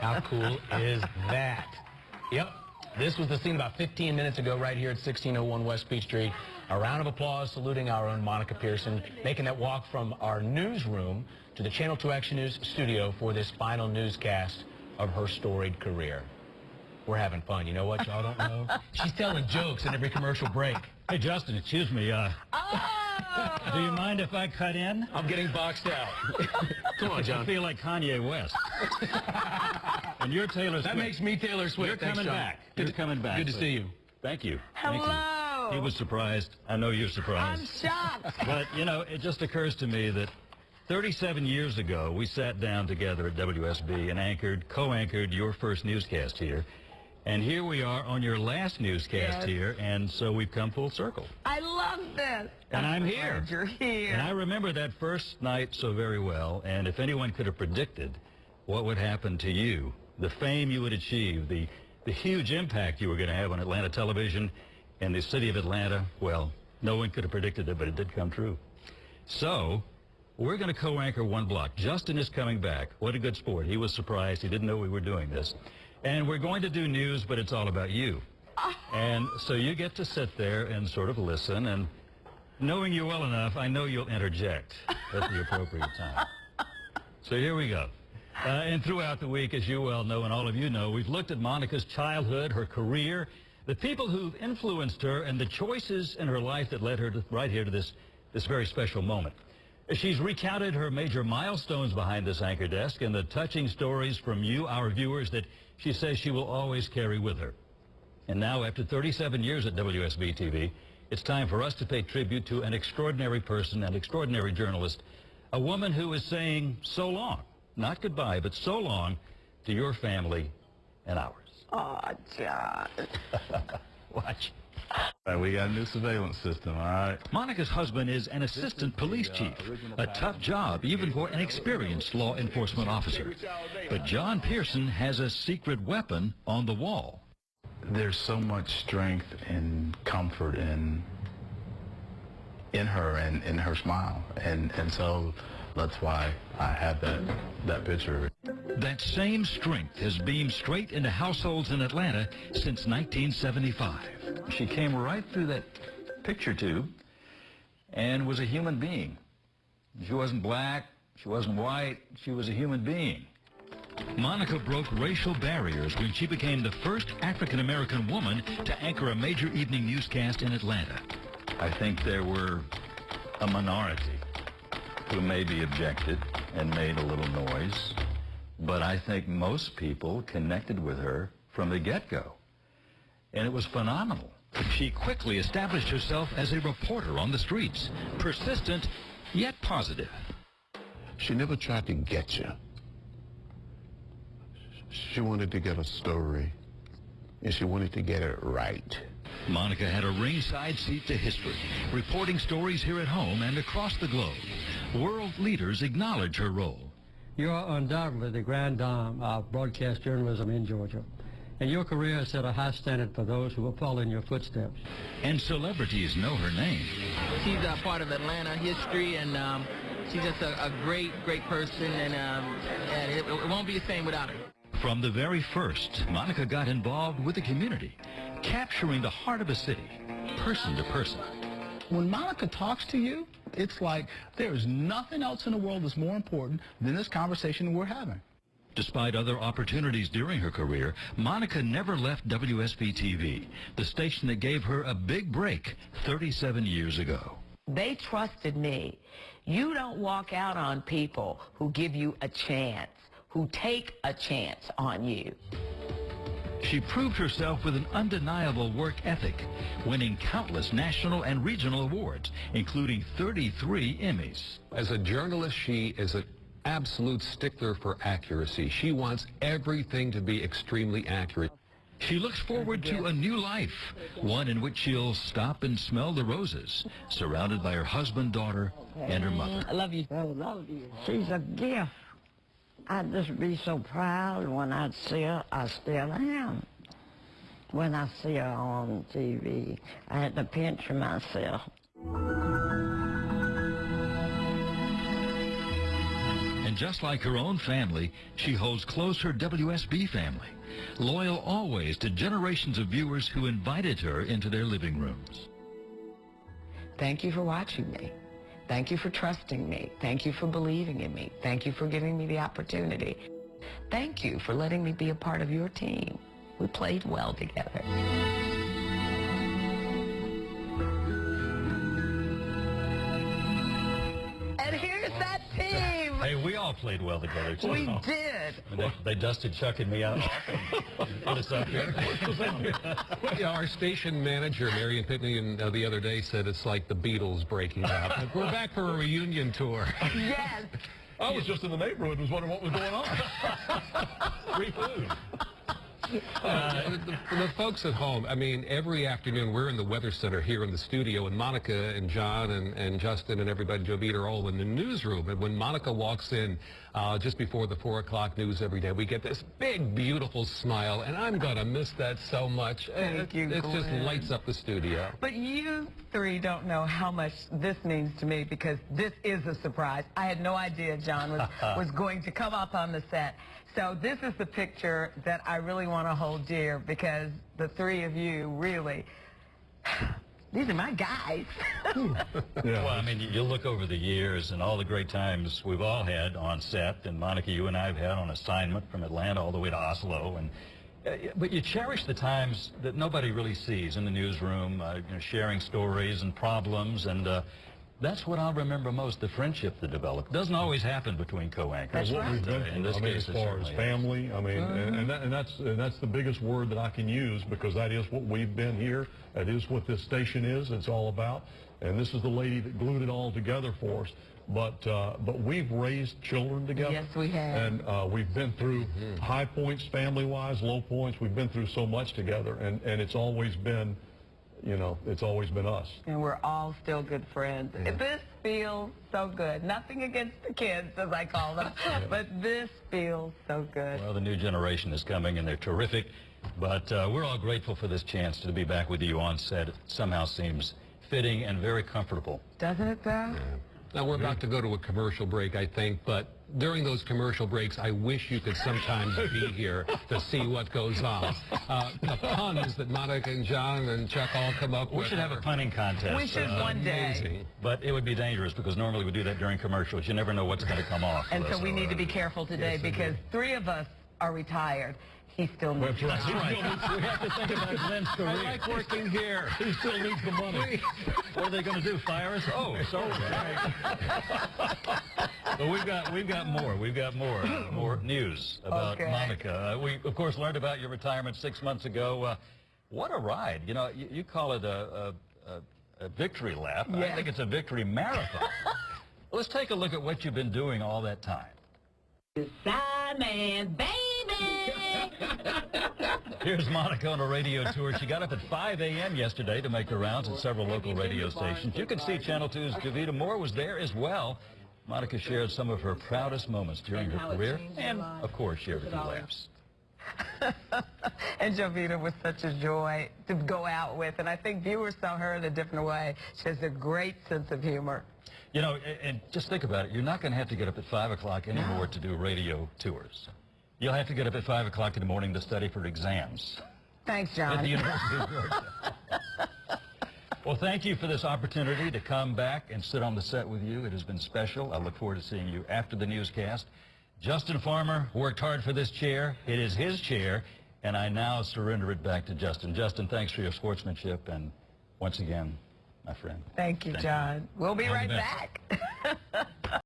How cool is that? Yep. This was the scene about 15 minutes ago right here at 1601 West Beach Street. A round of applause saluting our own Monica Pearson, making that walk from our newsroom to the Channel 2 Action News studio for this final newscast of her storied career. We're having fun. You know what y'all don't know? She's telling jokes in every commercial break. Hey, Justin, excuse me. Do you mind if I cut in? I'm getting boxed out. Come on, John. I feel like Kanye West. And you're Taylor Swift. That makes me Taylor Swift. You're coming back. You're coming back. Good to see you. Thank you. Hello. Thank you. He was surprised. I know you're surprised. I'm shocked. But, you know, it just occurs to me that 37 years ago, we sat down together at WSB and co-anchored your first newscast here. And here we are on your last newscast here, and so we've come full circle. I love this. And I'm here. You're here. And I remember that first night so very well, and if anyone could have predicted what would happen to you, the fame you would achieve, the huge impact you were going to have on Atlanta television and the city of Atlanta, well, no one could have predicted it, but it did come true. So we're going to co-anchor one block. Justin is coming back. What a good sport. He was surprised. He didn't know we were doing this. And we're going to do news, but it's all about you. And so you get to sit there and sort of listen, and knowing you well enough, I know you'll interject at the appropriate time. So here we go. And throughout the week, as you well know, and all of you know, we've looked at Monica's childhood, her career, the people who've influenced her, and the choices in her life that led her to, right here to this very special moment. She's recounted her major milestones behind this anchor desk and the touching stories from you, our viewers, that she says she will always carry with her. And now, after 37 years at WSB-TV, it's time for us to pay tribute to an extraordinary person, an extraordinary journalist, a woman who is saying so long, not goodbye, but so long to your family and ours. Oh, John. Watch. We got a new surveillance system, all right? Monica's husband is an assistant police chief, a tough job even for an experienced law enforcement officer. But John Pearson has a secret weapon on the wall. There's so much strength and comfort in her and in her smile, and so that's why I have that picture. That same strength has beamed straight into households in Atlanta since 1975. She came right through that picture tube and was a human being. She wasn't black, she wasn't white, she was a human being. Monica broke racial barriers when she became the first African-American woman to anchor a major evening newscast in Atlanta. I think there were a minority who maybe objected and made a little noise, but I think most people connected with her from the get-go. And it was phenomenal. She quickly established herself as a reporter on the streets, persistent yet positive. She never tried to get you. She wanted to get a story, and she wanted to get it right. Monica had a ringside seat to history, reporting stories here at home and across the globe. World leaders acknowledge her role. You are undoubtedly the grand dame of broadcast journalism in Georgia, and your career has set a high standard for those who will follow in your footsteps. And celebrities know her name. She's a part of Atlanta history, and she's just a great person, and it won't be the same without her. From the very first, Monica got involved with the community, capturing the heart of a city, person to person. When Monica talks to you, it's like there is nothing else in the world that's more important than this conversation we're having. Despite other opportunities during her career, Monica never left WSB-TV, the station that gave her a big break 37 years ago. They trusted me. You don't walk out on people who give you a chance, who take a chance on you. She proved herself with an undeniable work ethic, winning countless national and regional awards, including 33 Emmys. As a journalist, she is an absolute stickler for accuracy. She wants everything to be extremely accurate. She looks forward to a new life, one in which she'll stop and smell the roses, surrounded by her husband, daughter, and her mother. I love you. I love you. She's a gift. I'd just be so proud when I'd see her. I still am. When I see her on TV, I had to pinch myself. And And just like her own family, she holds close her WSB family, loyal always to generations of viewers who invited her into their living rooms. Thank you for watching me. Thank you for trusting me. Thank you for believing in me. Thank you for giving me the opportunity. Thank you for letting me be a part of your team. We played well together. And here's that team. Hey, we all played well together, too. We did. They dusted Chuck and me out and put us up here. Yeah, our station manager, Marion Pitney, the other day said it's like the Beatles breaking up. We're back for a reunion tour. Yes. I was just in the neighborhood, was wondering what was going on. Free food. The folks at home, I mean, every afternoon we're in the Weather Center here in the studio, and Monica and John and Justin and everybody, Jovita, are all in the newsroom. And when Monica walks in just before the 4 o'clock news every day, we get this big, beautiful smile, and I'm going to miss that so much. Thank you, It just Glenn. lights up the studio. But you three don't know how much this means to me, because this is a surprise. I had no idea John was going to come up on the set. So this is the picture that I really want to hold dear, because the three of you really, these are my guys. Well, I mean, you look over the years and all the great times we've all had on set, and Monica, you and I have had on assignment from Atlanta all the way to Oslo, and but you cherish the times that nobody really sees in the newsroom, sharing stories and problems, and that's what I'll remember most, the friendship that developed. Doesn't always happen between co-anchors. That's what we've been In this through. case, as far as family, I mean, and that's the biggest word that I can use, because that is what we've been here. That is what this station is. It's all about. And this is the lady that glued it all together for us. But we've raised children together. Yes, we have. And we've been through high points family-wise, low points. We've been through so much together, and it's always been, it's always been us. And we're all still good friends. This feels so good. Nothing against the kids, as I call them, but this feels so good. Well, the new generation is coming, and they're terrific. But we're all grateful for this chance to be back with you on set. It somehow seems fitting and very comfortable. Doesn't it, though? Yeah. Now, we're about to go to a commercial break, I think, but during those commercial breaks, I wish you could sometimes be here to see what goes on. The puns that Monica and John and Chuck all come up with. We should have a punning contest. We should one day. Amazing. But it would be dangerous, because normally we do that during commercials. You never know what's going to come off. And so we need to be careful today, because three of us are retired. He still needs That's right. We have to think about Glenn's career. I like working here. He still needs the money. What are they going to do? Fire us? Oh, sorry. But we've got more. We've got more news about Monica. We of course learned about your retirement 6 months ago. What a ride! You call it a victory lap. Yes. I think it's a victory marathon. Let's take a look at what you've been doing all that time. Simon, baby. Here's Monica on a radio tour. She got up at 5 a.m. yesterday to make the rounds at several local radio stations. You can see Channel 2's Jovita Moore was there as well. Monica shared some of her proudest moments during her career, and, of course, shared a few laughs. And Jovita was such a joy to go out with, and I think viewers saw her in a different way. She has a great sense of humor. And just think about it. You're not going to have to get up at 5 o'clock anymore to do radio tours. You'll have to get up at 5 o'clock in the morning to study for exams. Thanks, John. At the University of Georgia. Well, thank you for this opportunity to come back and sit on the set with you. It has been special. I look forward to seeing you after the newscast. Justin Farmer worked hard for this chair. It is his chair, and I now surrender it back to Justin. Justin, thanks for your sportsmanship, and once again, my friend. Thank you, John. We'll be right back.